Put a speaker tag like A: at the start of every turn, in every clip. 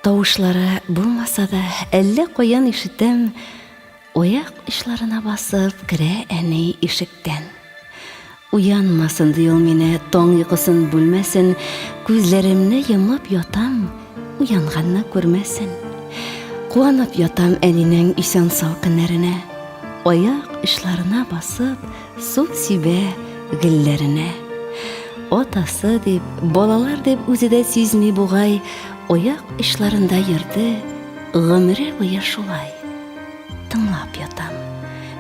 A: Тавышлары булмаса да, әллә каян ишетәм, аяк очларына басып керә әни ишектән. Уянмасын ди ул мине, таң йокысын бүлмәсен, күзләремне йомып ятам, уянганны күрмәсен. Куанып ятам әнинең исән-сау көннәренә, аяк очларына басып, су сибә гөлләренә. Атасы дип, балалар дип үзе дә сизми бугай, аяк очларында йөрде, гомере буе шулай. Тыңлап ятам.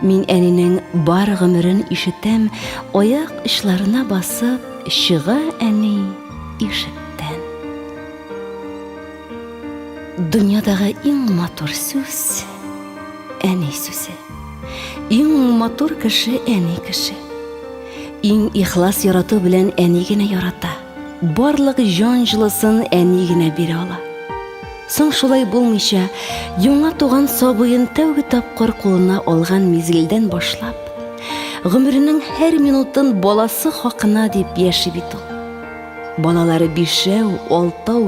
A: Мин әнинең бар гомерен ишетәм, аяк очларына басып, чыга әни ишектән. Дөньядагы иң матур сүз әни сүзе. Иң матур кеше әни кеше. Иң ихлас ярату белән әни генә ярата. Барлык җан җылысын әни генә бирә ала. Соң шулай булмыйча, яңа туган сабыен тәүге тапкыр кулына алган мизгелдән башлап, гомеренең һәр минутын баласы хакына дип яши бит ул. Балалары 5, 6,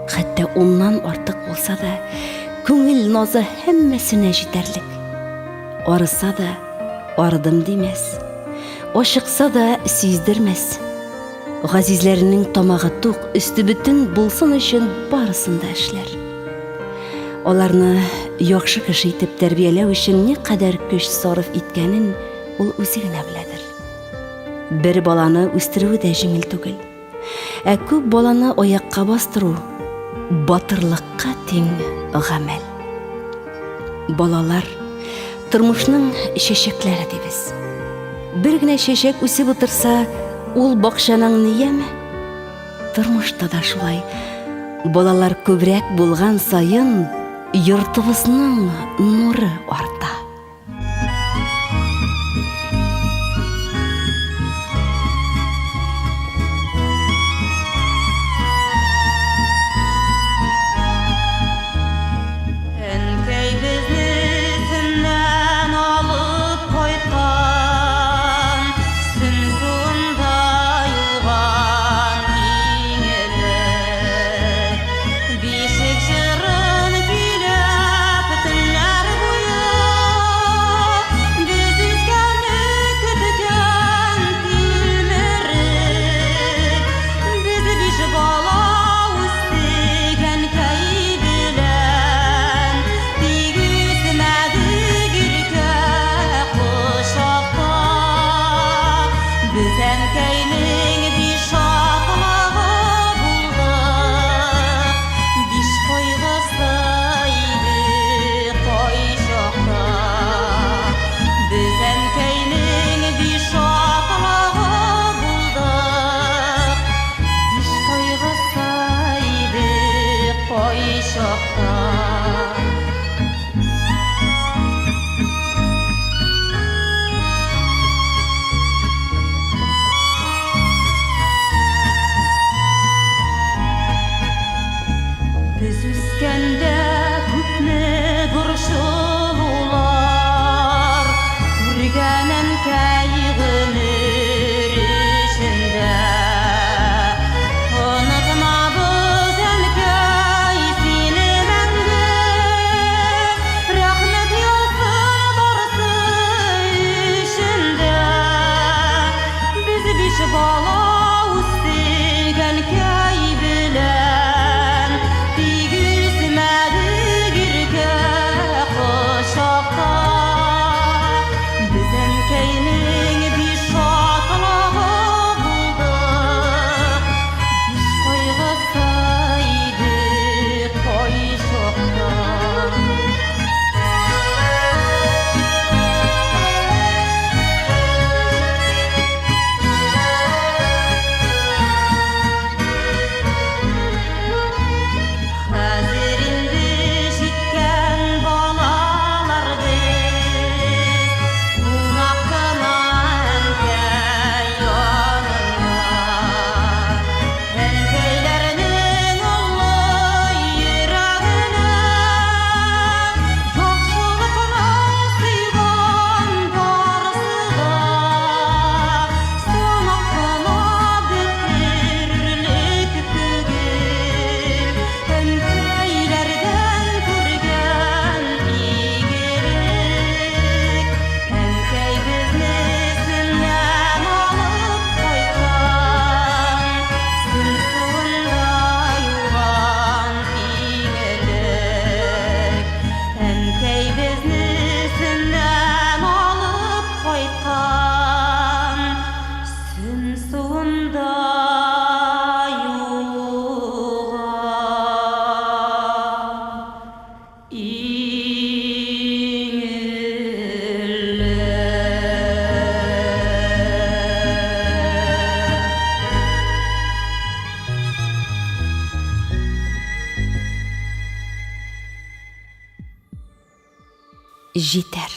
A: хәтта 10ннан артык булса да, күңел назы һәммәсенә җитәрлек. Арыса да ардым димәс, ашыкса да сиздермәс. Газизләренең тамагы тук, өсте бөтен булсын өчен барысын да эшләр. Аларны яхшы кеше итеп тәрбияләү өчен никадәр көч сарыф иткәнен ул үзе генә беләдер. Бер баланы үстерү дә җиңел түгел. Ә күп баланы аякка бастыру батырлыкка тиң гамәл. Балалар тормышның чәчәкләре дибез. Бер генә чәчәк үсеп утырса, ул бакчаның нияме? Тормышта да шулай. Балалар күбрәк булган сайын, йортыбызның нуры арта.
B: Бишек жырын көйләп, төннәр буе
A: Җитәр.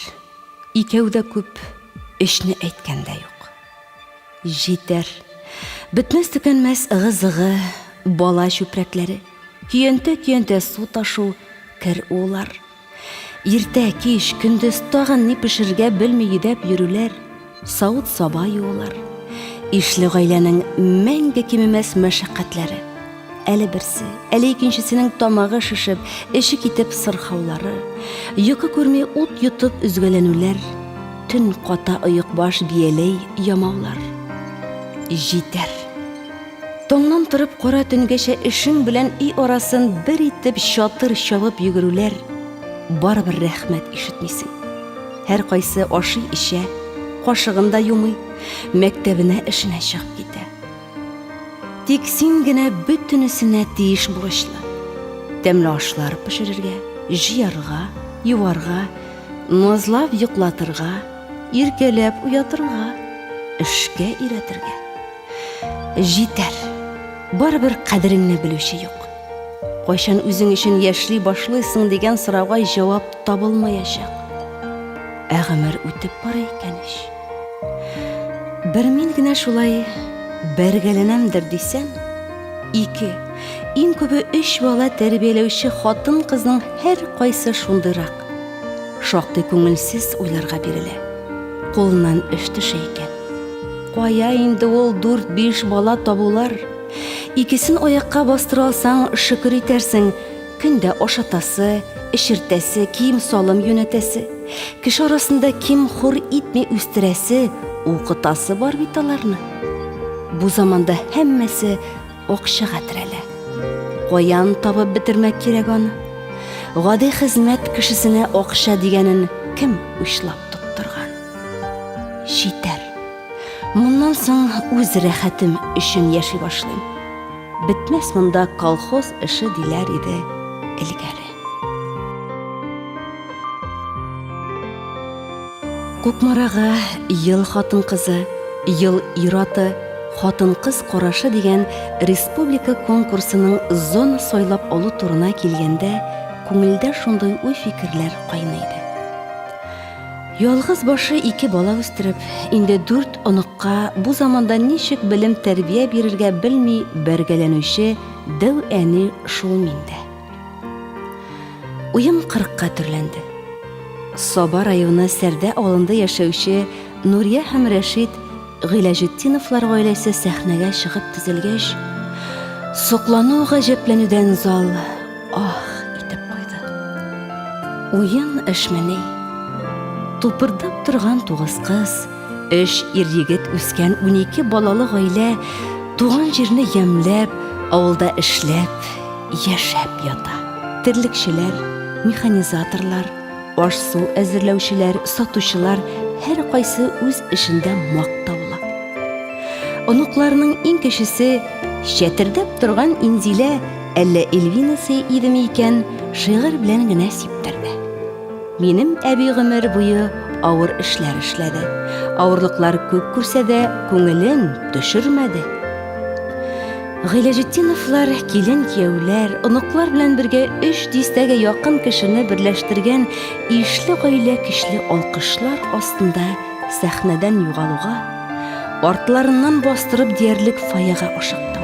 A: Икәү дә күп, эшне әйткән дә юк. Җитәр. Бетмәс төкәнмәс ыгы-зыгы, бала чүпрәкләре, көянтә су ташу, кер улар. Иртә, кич, көндез тагын ни пешергә белми йөдәп йөрүләр, савыт-саба юулар. Ишле гаиләнең мәңге кимемәс мәшәкатьләре. Әле берсе, әле икенчесенең тамагы шишеп, эше китеп сырхаулары, йокы күрми ут йотып үзгәләнүләр, төн ката оек баш бияләй ямаулар. Җитәр. Таңнан торып кара төнгәчә эшең белән үй арасын бер итеп чатыр чабып йөгерүләр, барыбер рәхмәт ишетмисең. Һәр кайсы ашый ишә, кашыгын да юмый, мәктәбенә эшенә чыгып китә. Тик син генә бөтенесенә тиеш бурычлы. Тәмле ашлар пешерергә, җыярга, юарга, назлап йоклатырга, иркәләп уятырга, эшкә өйрәтергә. Җитәр. Барыбер кадереңне белүче юк. Кайчан үзең өчен яшли башлыйсың дигән сорауга җавап табылмаячак. Ә гомер үтеп бара икән ич. Бер мин генә шулай бәргәләнәмдер дисәм, 2, иң күбе 3 бала тәрбияләүче хатын-кызның һәр кайсы шундыйрак. Шактый күңелсез уйларга бирелә. Кулыннан эш төшә икән. Кая инде ул 4-5 бала табулар? Икесен аякка бастыра алсаң, шөкер итәрсең, көндә ашатасы, эшертәсе, кием салым юнәтәсе, кеше арасында ким хур итми үстерәсе, укытасы бар бит аларны. Бу заманда һәммәсе акчага терәлә. Каян табып бетермәк кирәк аны? Гади хезмәт кешесенә акча дигәнен кем уйлап тоттырган? Җитәр. Моннан соң үз рәхәтем өчен яши башлыйм. Бетмәс монда колхоз эше диләр иде элгәре. Күкмарага ел хатын-кызы, ел ир-аты, хатын-кыз карашы дигән республика конкурсының зона сайлап алу турына килгәндә, күңелдә шундый уй-фикерләр кайный. Ялгыз башы 2 бала үстереп, инде 4 оныкка бу заманда ничек белем тәрбия бирергә белми бәргәләнүче дәү әни шул миндә. Уем 40-ка төрләнде. Саба районы Сәрдә авылында яшәүче Нурия һәм Рәшит Гыйләҗетдиновлар гаиләсе сәхнәгә чыгып тезелгәч, соклану гаҗәпләнүдән зал итеп куйды. Уен эшмәне. Тупырдап торган 9 кыз, 3 ир-егет үскән 12 балалы гаилә туган җирне ямьләп, авылда эшләп, яшәп ята. Терлекчеләр, механизаторлар, аш-су әзерләүчеләр, сатучылар һәр кайсы үз эшендә мактаулы. Оныкларның иң кечесе чәтердәп торган Инзилә әллә Эльвинасы идеме икән, шигырь белән генә сиптерде. Минем әби гомер буе авыр эшләр эшләде. Авырлыклар күп күрсә дә, күңелен төшермәде. Гыйләҗетдиновлар килен кияүләр, оныклар белән бергә 3 дистәгә якын кешене берләштергән ишле гаилә көчле алкышлар астында сәхнәдән югалуга, артларыннан бастырып диярлек фаяга ашыкты.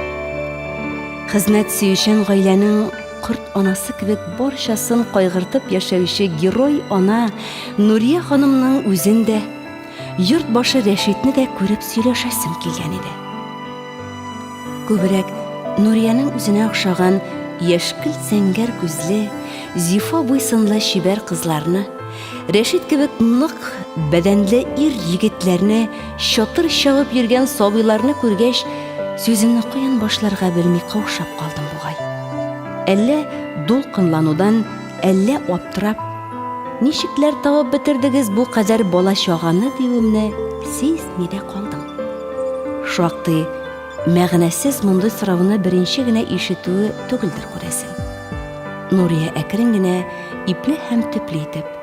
A: Хезмәт сөючән гаиләнең кырт анасы кебек барчасын кайгыртып яшәүче герой ана Нурия ханымның үзен дә, йорт башы Рәшитне дә күреп сөйләшәсем килгән иде. Күбрәк Нурияның үзенә охшаган яшькелт зәңгәр күзле, зифа буйсынлы чибәр кызларны, Рәшит кебек нык бәдәнле ир-егетләрне, чатыр чабып йөргән сабыйларны күргәч, сүземне каян башларга белми каушап калдым бугай. Әллә дулкынланудан, әллә аптырап, ничекләр табып бетердегез бу кадәр бала чаганы диюемне сизми дә калдым. Шактый мәгънәсез мондый сорауны беренче генә ишетүе түгелдер күрәсең. Нурия әкрен генә ипле һәм төпле итеп,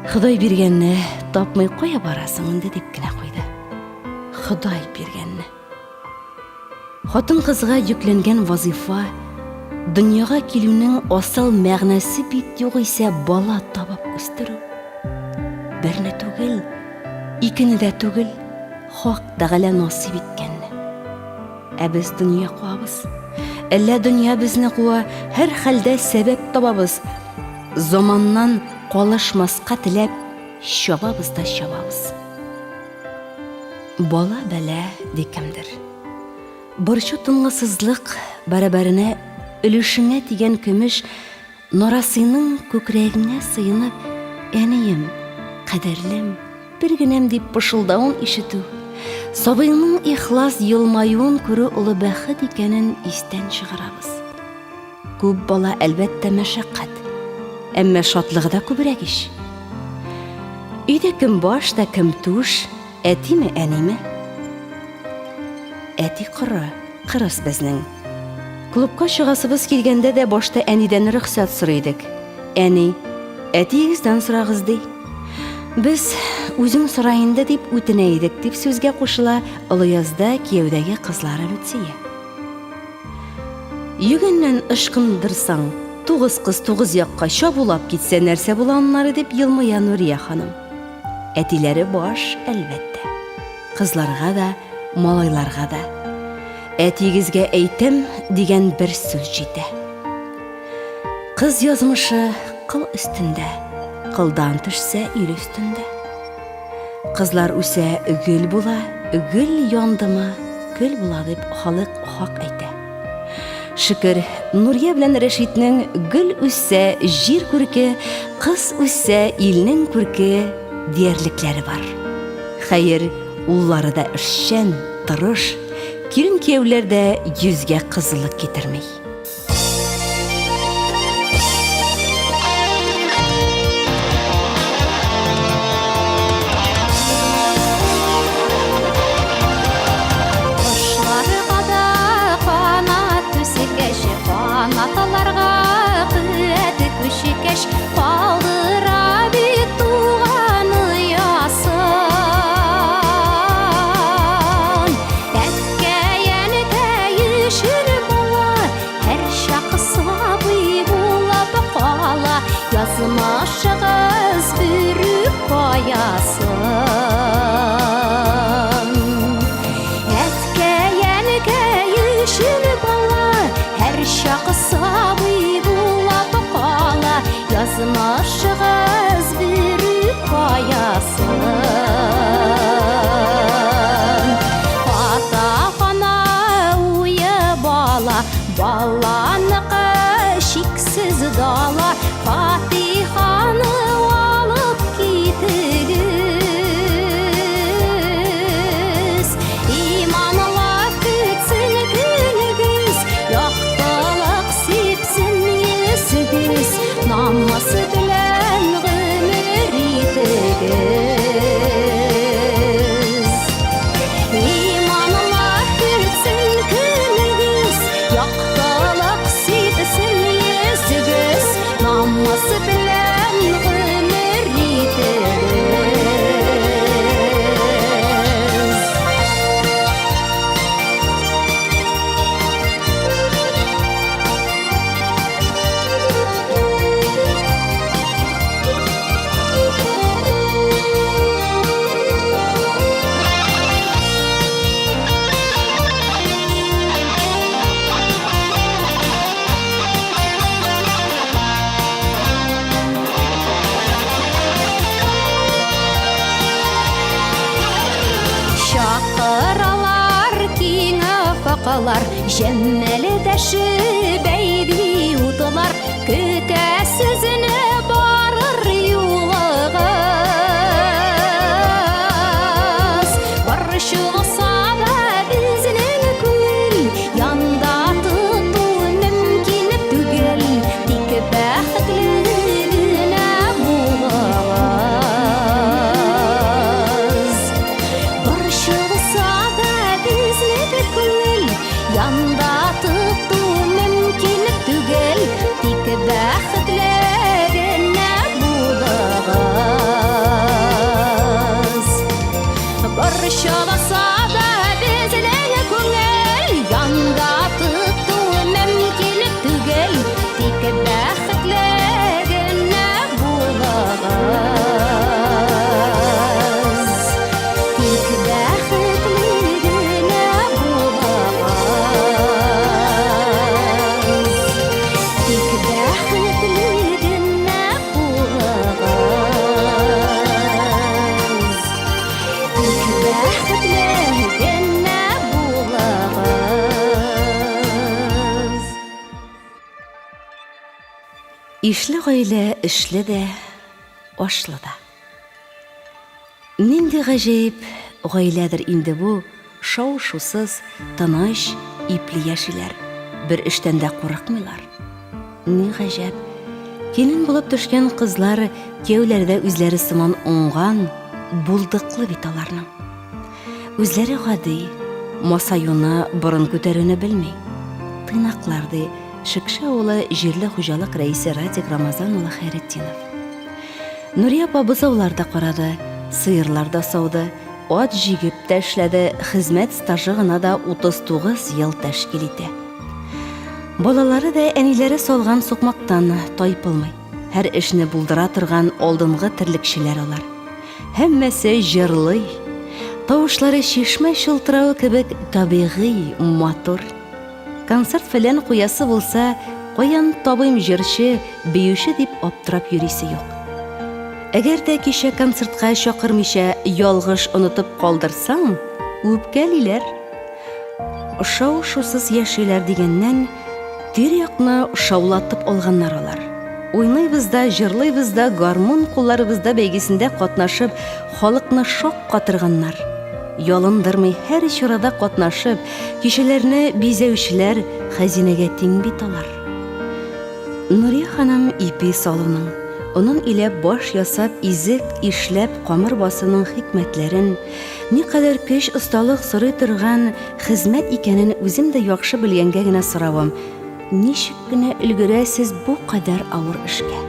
A: Ходай биргәнне тапмый кая барасың инде дип кенә куйды. Ходай биргәнне. Хатын-кызга йөкләнгән вазифа, дөньяга килүнең асыл мәгънәсе бит югыйсә бала табып үстерү. берне түгел, икене дә түгел, Хак Тәгалә насип иткәнне. Ә без дөнья куабыз. Әллә дөнья безне куа, һәр хәлдә сәбәп табабыз. Заманнан калышмаска теләп, чабабыз да чабабыз. Бала бәлә дикемдер. Борчу тынгысызлык бәрабәренә өлешеңә тигән көмеш нарасыйның күкрәгенә сыйынып, әнием, кадерлем, бер генәм дип пышылдавын ишетү, сабыйның ихлас елмаюын күрү улы бәхет икәнен истән чыгарабыз. Күп бала әлбәттә мәшәкать, әмма шатлыгы да күбрәк иш. Өйдә кем баш та кем туш, әтиме, әниме? Әти кырыс безнең. Клубка чыгасыбыз килгәндә дә башта әнидән рөхсәт сорыйдык. Әни, әтиегездән сорагыз ди. Без үзең сорайында дип үтенә идек дип сүзгә кушыла Ылыязда кияүдәге кызлары Люция. Йөгәннән ышкындырсаң, 9 кыз 9 якка чабулап китсә нәрсә була аннары дип елмая Нурия ханым. Әтиләре баш, әлбәттә. Кызларга да, малайларга да. Әтигезгә әйтем дигән бер сүз җитә. Кыз язмышы кыл өстендә, кылдан төшсә ил өстендә. Кызлар үсә гөл була, гөл яндымы, гөл була дип халык хак әйтә. Шөкер, Нурия белән Рәшитнең гөл үссә җир күрке, кыз үссә илнең күрке диярлекләре бар. Хәер, уллары да эшчән, тырыш, килен кияүләрдә йөзгә кызылык китермей.
B: Кошларга да канат үсекәш, канатларга куәт күчекәш, калдыра бит туган ясын. Язмашыгыз бүрүп каясын. Әткәйәнкә ешер бала, һәр чак сабый булып кала. Язмашыгыз бүрүп каясын. Ата-ана уе бала, баланыкы шиксез дала. Фатиханы алып китегез, иманла көтсін күнігіз, яқтылық сепсін есігіз, намысы білән ғымыр етігіз. Иманла көтсін күнігіз, яқтылық сепсін есігіз, намысы білән ғымыр етігіз. Шақыралар киңі фақалар, жәммәлі дәші бәйді ұтылар, көтә сүзіні барыр юлығыз. Баршы ғыса да бізінің күл, янда тұту мүмкін түгел, тек бәхітлігіне бұлығыз. Баршы ғыса да бізінің күл, янда тұту мүмкін түгел, тек бәхітлігіне
A: Ишле гаилә эшле дә, ашлы да. Нинди гаҗәеп гаиләдер инде бу, шау-шусыз, тыныч, ипле яшиләр. Бер эштән дә курыкмыйлар. Ни гаҗәп, келин булып төшкән кызлар кияүләрдә үзләре сыман уңган, булдыклы бит аларның. Үзләре гади, масаюны борын күтәрүне белми. Тыйнакларды Шикшә улы җирле хуҗалык рәисе Радик Рамазан улы Хәйретдинов. Нурия апа бозауларда карады, сыерларда сауды, ат җигеп тә эшләде, хезмәт стажы гына да 39 ел тәшкил итә. Балалары да әниләре салган сукмактан тайпылмый. Һәр эшне булдыра торган алдынгы терлекчеләр алар. Һәммәсе җырлый. Тавышлары чишмә чылтырауы кебек табигый, матур. Концерт фәлән куясы булса, каян табыйм җырчы, биюче дип аптырап йөрисе юк. Әгәр дә кичә концертка чакырмыйча ялгыш онытып калдырсаң, үпкәлиләр. Шау-шусыз яшиләр дигәннән, тирә-якны шаулатып алганнар алар. Уйнайбыз да, җырлыйбыз да, гармун кулларыбызда бәйгесендә катнашып, халыкны шаккатырганнар. Ялындырмый һәр чарада катнашып, кишеләрне бизәүчеләр хәзинәгә тиң бит алар. Нурия ханым ипи салуның, onun иләп баш ясап, изек ишләп камыр басының хикмәтләрен, никадәр көч осталык сорый торган хезмәт икәнен үзем дә яхшы белгәнгә генә соравым. Ничек кенә өлгерәсез бу кадәр авыр эшкә?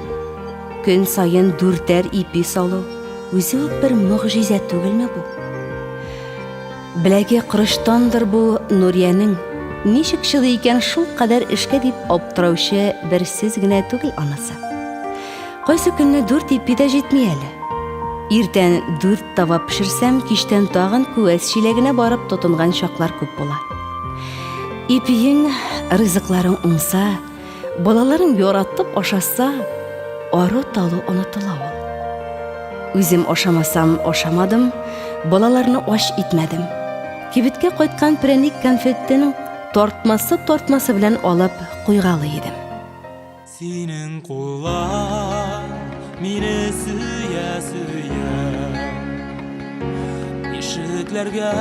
A: Көн сайын 4 ипи салу, үзе үк бер мөгъҗиза түгелме бу? Беләге кырыштандыр бу Нурияның. Ничек чыды икән шул кадәр эшкә дип аптыраучы бер сүз генә түгел анысы. Кайсы көнне 4 ипи дә җитми әле. Иртән 4 таба пешерсәм, кичтән тагын күәс чиләгенә барып тотынган чаклар күп була. Ипиең, ризыкларың уңса, балаларың яратып ашаса, ары талу онытыла ул. Үзем ашамасам ашамадым, балаларны аш итмәдем. Кибеткә кайткан пряник конфеттен тартмасы белән алып куйгалы идем.
C: Синең куллар мине сөя-сөя, ишекләргә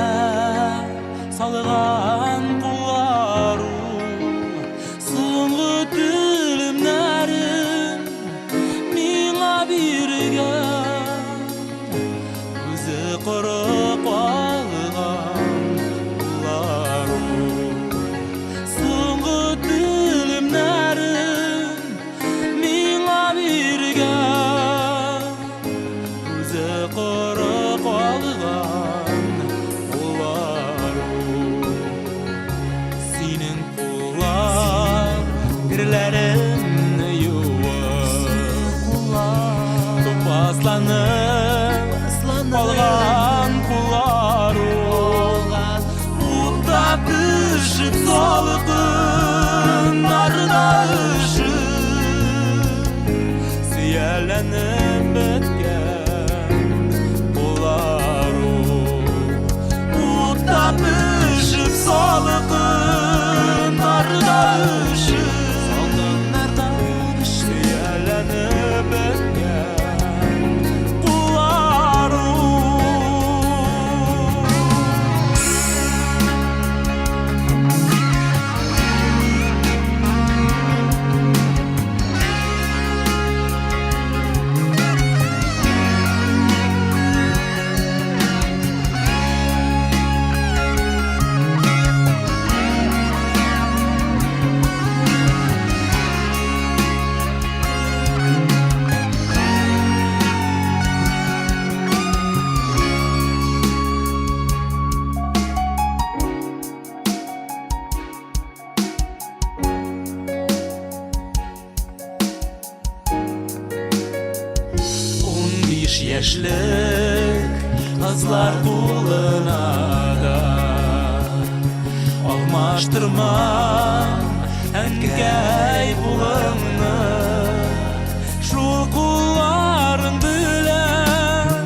C: салган кулларың, соңгы телемнәрен миңа биргән, үзе корып алган кулларың, соңгы телемнәрен миңа биргән, үзе корып алган кулларың. Синең куллар гирләрен юып, тупасланып алган кулларың, утта пешеп салкын нарда өшеп, сөяләнеп беткән кулларың, утта пешеп салкын нарда өшеп, сөяләнеп беткән кулларың. Яшьлек кызлар кулына да алмаштырма әнкәй булыңны, шул кулларың белән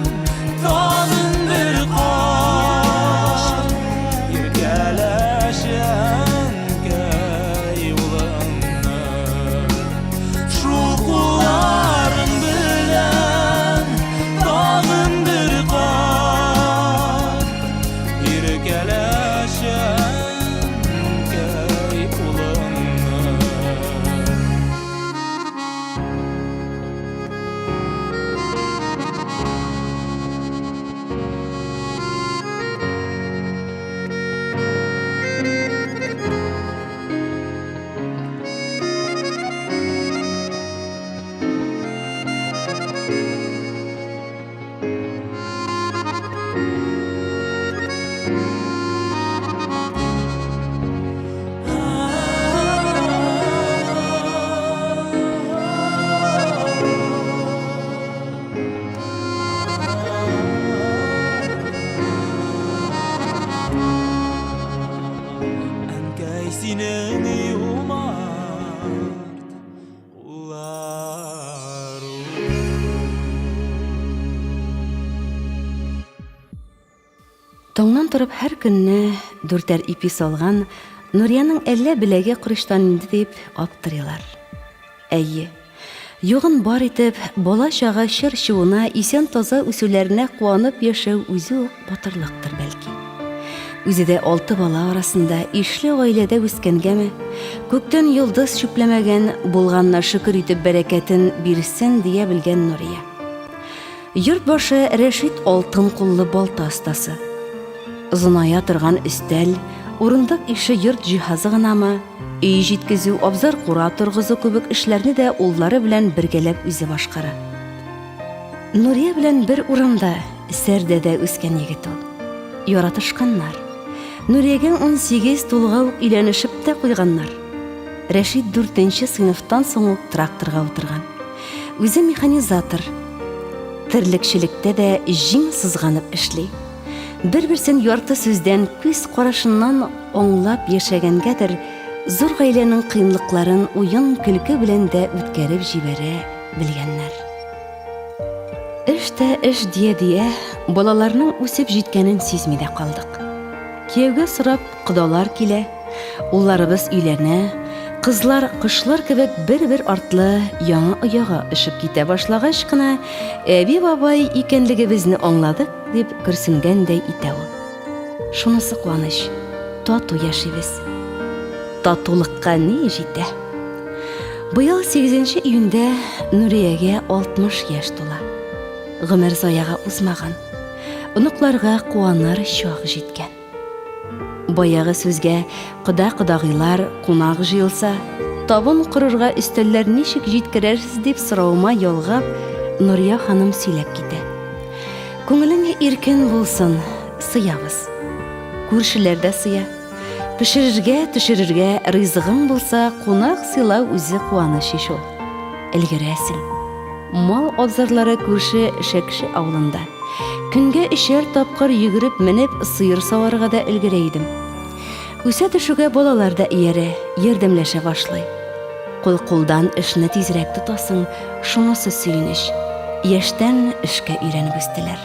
C: тагын бер каш иркәләш әнкәй булыңны, шул
A: Таңнан торып һәр көнне 4 ипи салган Нурияның әллә беләге кырыштан инде дип аптырыйлар. Әйе, югын бар итеп, бала-чага чыр-чуына, исән таза үсүләренә куанып яшәү үзе үк батырлыктыр бәлки. Үзе дә 6 бала арасында ишле гаиләдә үскәнгәме, күктән йолдыз чүпләмәгән, булганна шөкер итеп бәрәкәтен бирсен дия белгән Нурия. Йорт башы Рәшит алтын куллы балта остасы. Зыная торган өстәл, урындык ише йорт җиһазы гынамы, өй җиткезү, абзар кура торгызу кебек эшләрне дә уллары белән бергәләп үзе башкара. Нурия белән бер урында, Сәрдәдә үскән егет ул. Яратышканнар. Нуриягә 18 тулга ук өйләнешеп тә куйганнар. Рәшит 4нче сыйныфтан соң ук тракторга утырган. Үзе механизатор. Терлекчелектә дә җиң сызганып эшли. Бер-берсен ярты сүздән, күз карашыннан аңлап яшәгәнгәдер, зур гаиләнең кыенлыкларын уен көлке белән дә үткәреп җибәрә белгәннәр. Эш дия, балаларның үсеп җиткәнен сизми дә калдык. Кияүгә сорап кодалар килә, улларыбыз өйләнә, кызлар кышлар кебек бер-бер артлы яңа ояга ишеп китә башлагач кына, әби бабай икәнлегебезне аңладык дип көрсенгәндәй итә ул. Шунысы куаныч, тату яшибез. Татулыкка ни җитә? Быел 8 июньдә Нуриягә 60 яшь тула. Гомер заяга узмаган. Оныкларга куаныр чак җиткән. Баягы сүзгә кода-кодагыйлар кунак җыелса, табын корырга өстәлләр ничек җиткерерсез дип сорауыма ялгап, Нурия ханым сөйләп китә. Күңелеңә иркен булсын, сыябыз. Күршеләр дә сыя. Пешерергә, төшерергә ризыгың булса, кунак сыйлау үзе куаныч иш ул. Элгәрәсең. Мал абзарлары күрше Шәкше авылында. Көнгә 3 тапкыр йөгереп менеп сыер саварга да өлгерә идем. Үсә төшүгә балалар да иярә, ярдәмләшә башлый. Кул-кулдан эшне тизрәк тотасың, шунысы сөенеч. Яшьтән эшкә өйрәнеп үстеләр.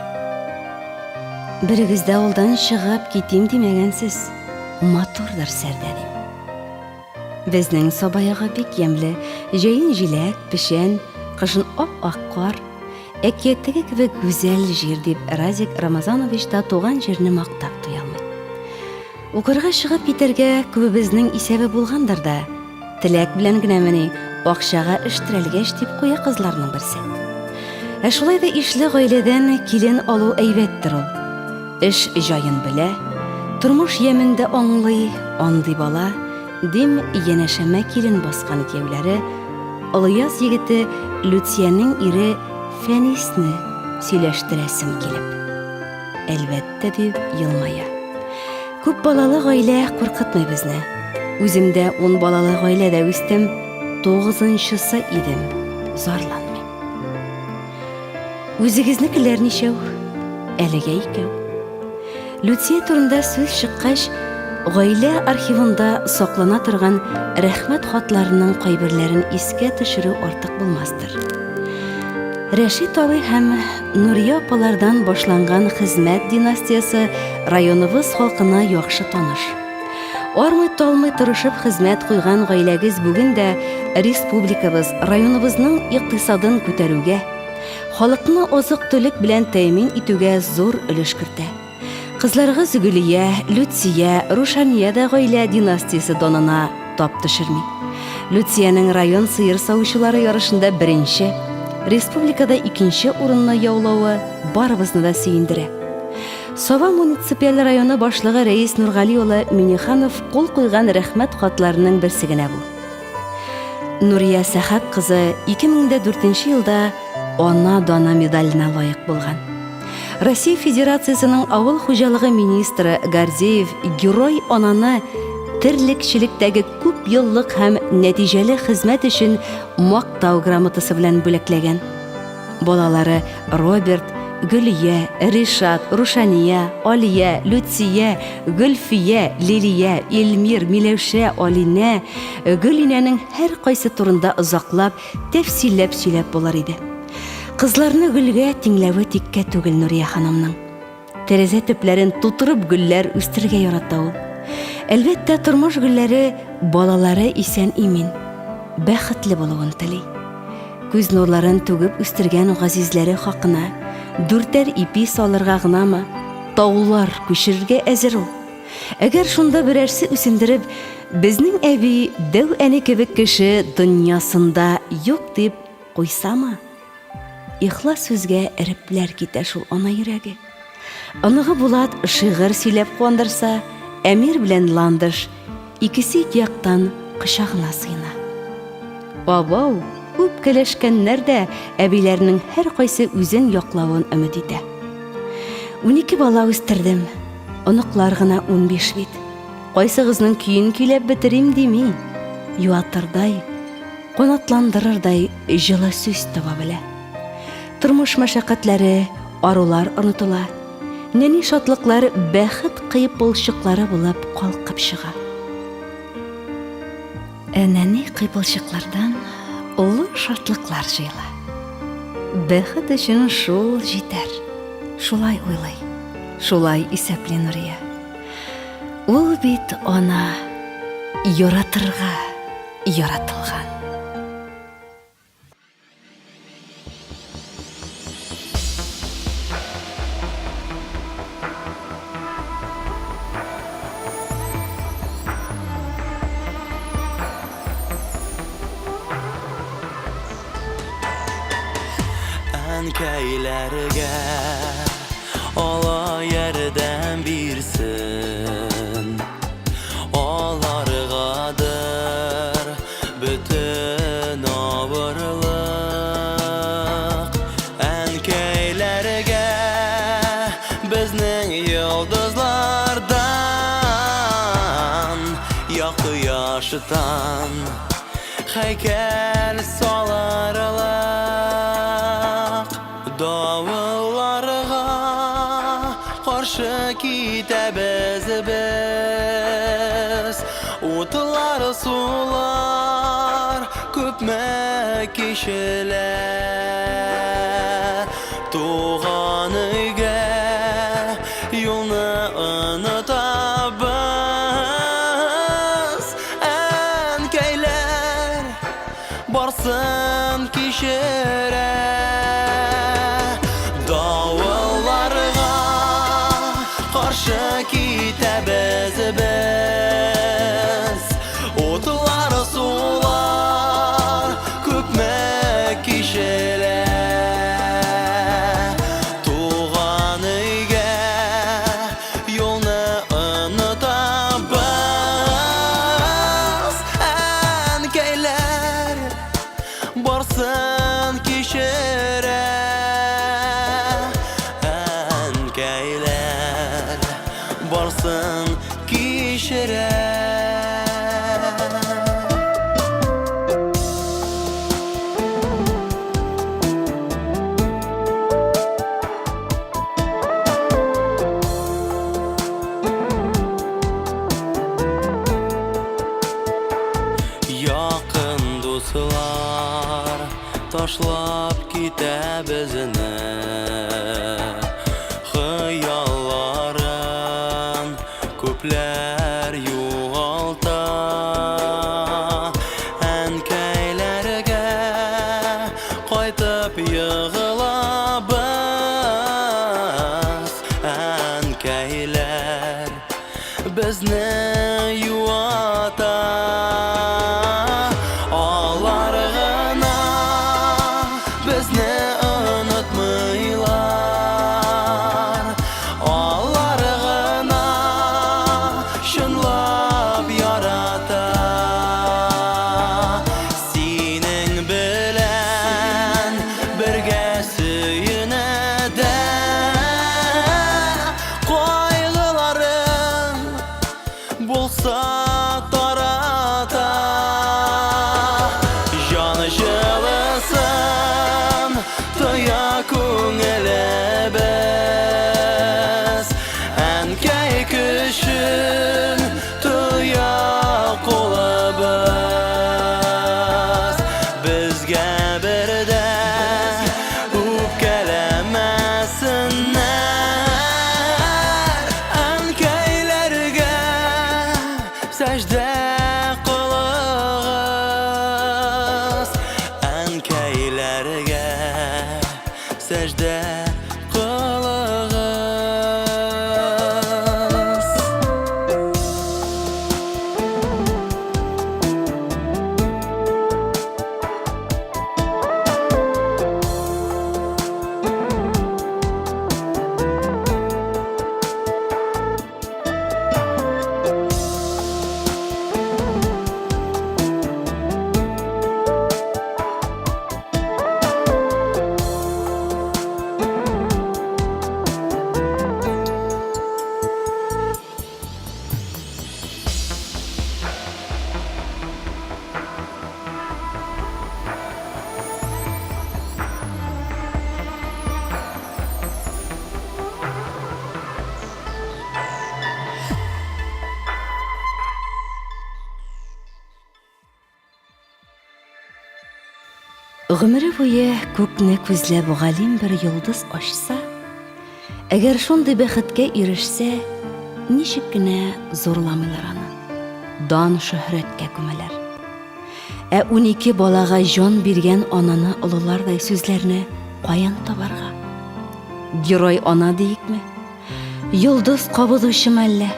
A: Берегез дә авылдан чыгып китим димәгәнсез. Матурдыр Сәрдә дим. Безнең сабаягы бик ямлы, җәен җиләк, пешән, кышын ап-ак кар, әкияттәге кебек гүзәл җир дип Разик Рамазанович та туган җирне мактап туялмый. Укырга чыгып китәргә күбебезнең исәбе булгандыр да, теләк белән генәмени акчага эштерәлгәч дип куя кызларның берсе. Шулай да ишле гаиләдән килен алу әйбәттер ул. Эш җаен белә, тормыш ямендә аңлый, андый бала, дим янәшәмә килен баскан кияүләре, Алыяз егете Люциянең ире Фәнисне сөйләштерәсем килеп. Әлбәттә дип елмая. Күп балалы гаилә куркытмый безне. Үзем дә 10 балалы гаиләдә үстем, 9нчысы идем, зарланмыйм. Үзегезнекеләр ничәү? Әлегә 2. Люция турында сүз чыккач, гаилә архивында саклана торган рәхмәт хатларының кайберләрен искә төшерү артык булмастыр. Рәшит абый һәм Нурия апалардан башланган хезмәт династиясы районыбыз халкына яхшы таныш. Армый-талмый тырышып хезмәт куйган гаиләгез бүген дә республикабыз, районыбызның икътисадын күтәрүгә, халыкны азык-төлек белән тәэмин итүгә зур өлеш кертә. Кызларыгыз Гөлия, Люция, Рушания да гаилә династиясе данына тап төшерми. Люциянең район сыер саучылары ярышында 1-нче, республикада 2-нче урынны яулавы барыбызны да сөендерә. Сава муниципаль районы башлыгы Рәис Нургали улы Миниханов кул куйган рәхмәт хатларының берсе генә бу. Нурия Сәхәк кызы 2004 елда Ана дана медаленә лаек булган. Россия Федерациясының авыл хуҗалыгы министры Гордеев Герой ананы терлекчелектәге күп еллык һәм нәтиҗәле хезмәт өчен мактау грамотасы белән бүләкләгән. Балалары Роберт, Гөлия, Ришат, Рушания, Алия, Люция, Гөлфия, Лилия, Илмир, Миләүшә, Алинә, Гөлинәнең һәр кайсы турында озаклап, тәфсилләп сөйләп булар иде. Кызларны Гөлгә тиңләве тиккә түгел Нурия ханымның. тәрәзә төпләрен тутырып гөлләр үстергә ярата ул. Әлбәттә, тормыш гөлләре балалары исән имин, бәхетле булуын тели. Күз нурларын түгеп үстергән газизләре хакына дүртәр ипи салырга гынамы, таулар күчерергә әзер ул. Әгәр шунда берәрсе үсендереп, безнең әби дәү әни кебек кеше дөньясында юк дип куйсамы, ихлас сүзгә эрепләр китә шул ана йөрәге. Оныгы Булат шигырь сөйләп куандырса, Әмир белән Ландыш икесе яктан кычагына сыйна. Бабау, үпкәләшкәннәр дә әбиләрнең һәр кайсы үзен яклавын өмет итә. 12 бала үстердем, оныклар гына 15 бит. Кайсыгызның көен көйләп битерим дими, юатырдай, канатландырырдай җылы сүз таба белә. Тормыш мәшәкатьләре, арулар онытыла. Нәни шатлыклар бәхет кыйып булчыклары булып калкып чыга. Нәни кыйпылчыклардан улы шатлыклар җыела. Бәхет өчен шул җитәр. Шулай уйлый, шулай исәпле Нурия. Ул бит ана яратырга яратылган.
C: Әнкәйләргә ала ярдәм бирсен, аларгадыр бөтен авырлык. Әнкәйләргә безнең йолдызлардан, я кояштан һәйкәл саларлык. Давылларга каршы китәбез без, утлар сулар күпме кичелә. Туган өйгә юлны онытабыз, әнкәйләр барсын кичерә. Китәбез без, утлар сулар күпме кичелә. Туган өйгә юлны онытабыз, әнкәйләр барсын кичерә. Әнкәйләр барсын кичерә. Якын дуслар ташлап китә безне, хыялларын күпләр югалта. Әнкәйләргә кайтып егылабыз, әнкәйләр безне юата. Алар гына безне онытмыйлар, алар гына чынлап ярата. Синең белән бергә сөенәдә, кайгыларың булса тарата. Җаны җылысын тоя күңелебез, әнкәй көчен тоя кулыбыз. Безгә бердә үпкәләмәсеннәр,
A: Гомере буе күкне күзләп галим бер йолдыз ачса, әгәр шундый бәхеткә ирешсә, ничек кенә зурламыйлар аны. Дан шөһрәткә күмәләр. 12 балага җан биргән ананы олылардай сүзләрне каян табарга? Герой ана диекме? Йолдыз кабызучы мәллә?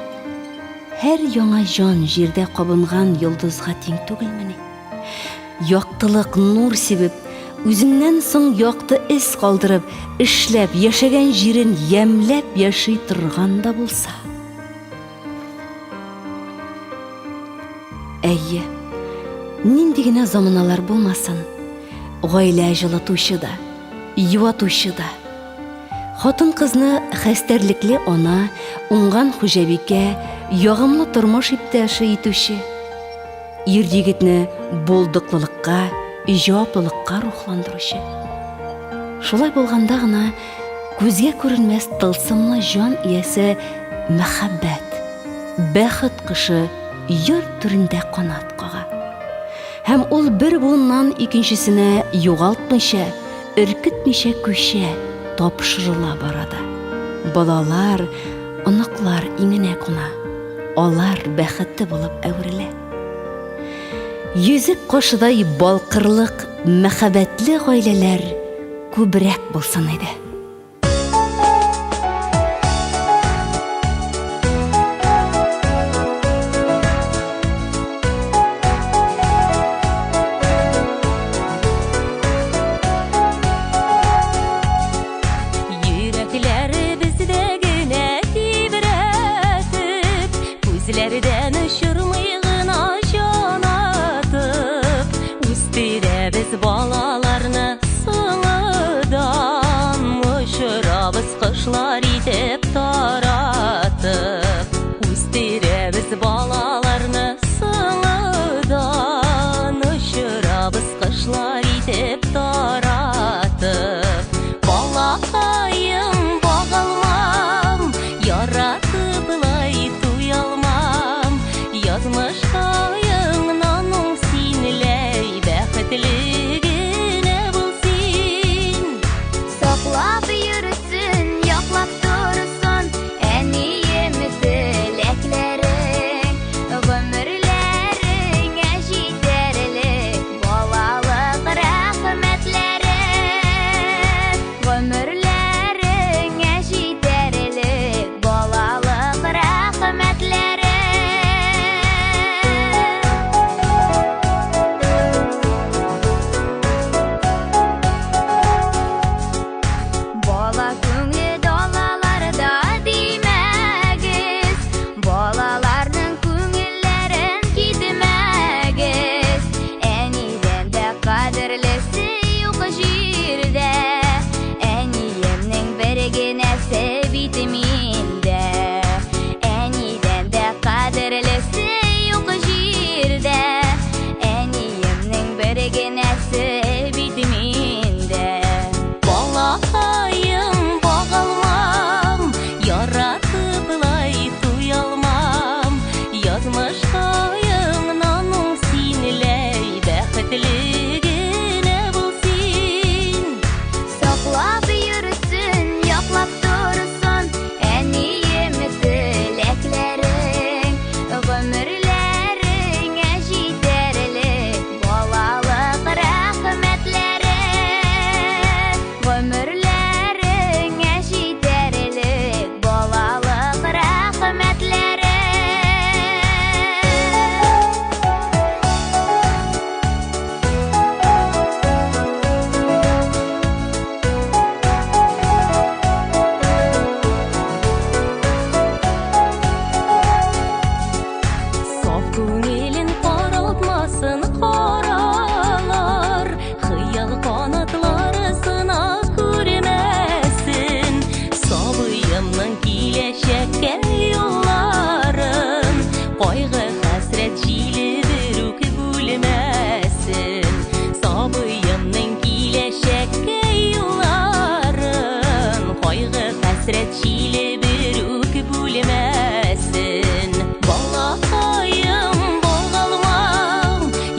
A: Һәр яңа җан җирдә кабынган йолдызга тиң түгелмени? Яктылык нур сибеп, үзеннән соң якты эз калдырып, эшләп, яшәгән җирен ямьләп яши торган да булса. Әйе, нинди генә заманалар булмасын, гаилә җылытучы да, юатучы да. Хатын-кызны хәстәрлекле ана, уңган хуҗабикә, ягымлы тормыш иптәше итүче. Ир-егетне булдыклылыкка, җаваплылыкка рухландыручы. Шулай булганда гына күзгә күренмәс тылсымлы җан иясе мәхәббәт, бәхет кышы йыр түрендә канат кага. Һәм ул бер буыннан икенчесенә югалтмыйча, өркетмичә күчә, тапшырыла барада. Балалар, оныклар иңенә куна. Алар бәхетле булып әверелә. Йөзек кашыдай балкырлык, мәхәббәтле гаиләләр күбрәк булсын иде.
B: Күзләрдән очырмый гына җан атып, үстерәбез балаларны сыңыдан, очырабыз кошлар итеп таратып, үстерәбез балаларны сыңыдан, очырабыз кошлар итеп таратып. Балакаем багалмам, яратып лай язмышкаеңнан уң синләй бәхетлегенә булсын.
D: Саклап йөрсен, яклап торсын, әниемез теләкләрең, гомерләреңә җитәрлек балалык рәхмәтләрең, гомерләреңә җитәрлек балалык рәхмәтләрең.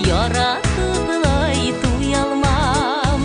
B: Яратып лай туялмам,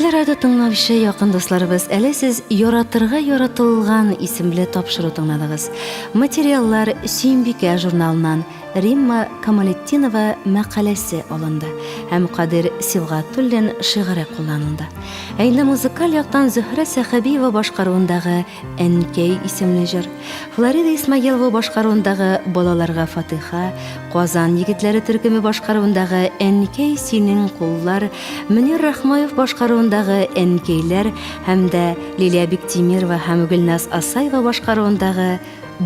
A: Хөрмәтле радио тыңлаучы якын дусларыбыз, әле сез яратырга яратылган исемле тапшыру тыңладыгыз. Материаллар Сөембикә журналыннан Римма Камалетдинова мәкаләсе алынды һәм Кадир Сибгатуллин шигыре кулланылды. Әйнә музыкаль яктан Зөһрә Сәхәбиева башкаруындагы Әнкәй исемле җыр, Флорида Исмәгыйлова башкаруындагы Балаларга Фатиха, Казан егетләре төркеме башкаруындагы Әнкәй синең куллар, Мөнир Рахмаев башкаруындагы Әнкәйләр һәм дә Лилия Биктимирова һәм Гөлназ Асаева башкаруындагы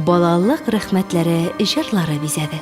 A: Балалык рәхмәтләре җырлары бизәде.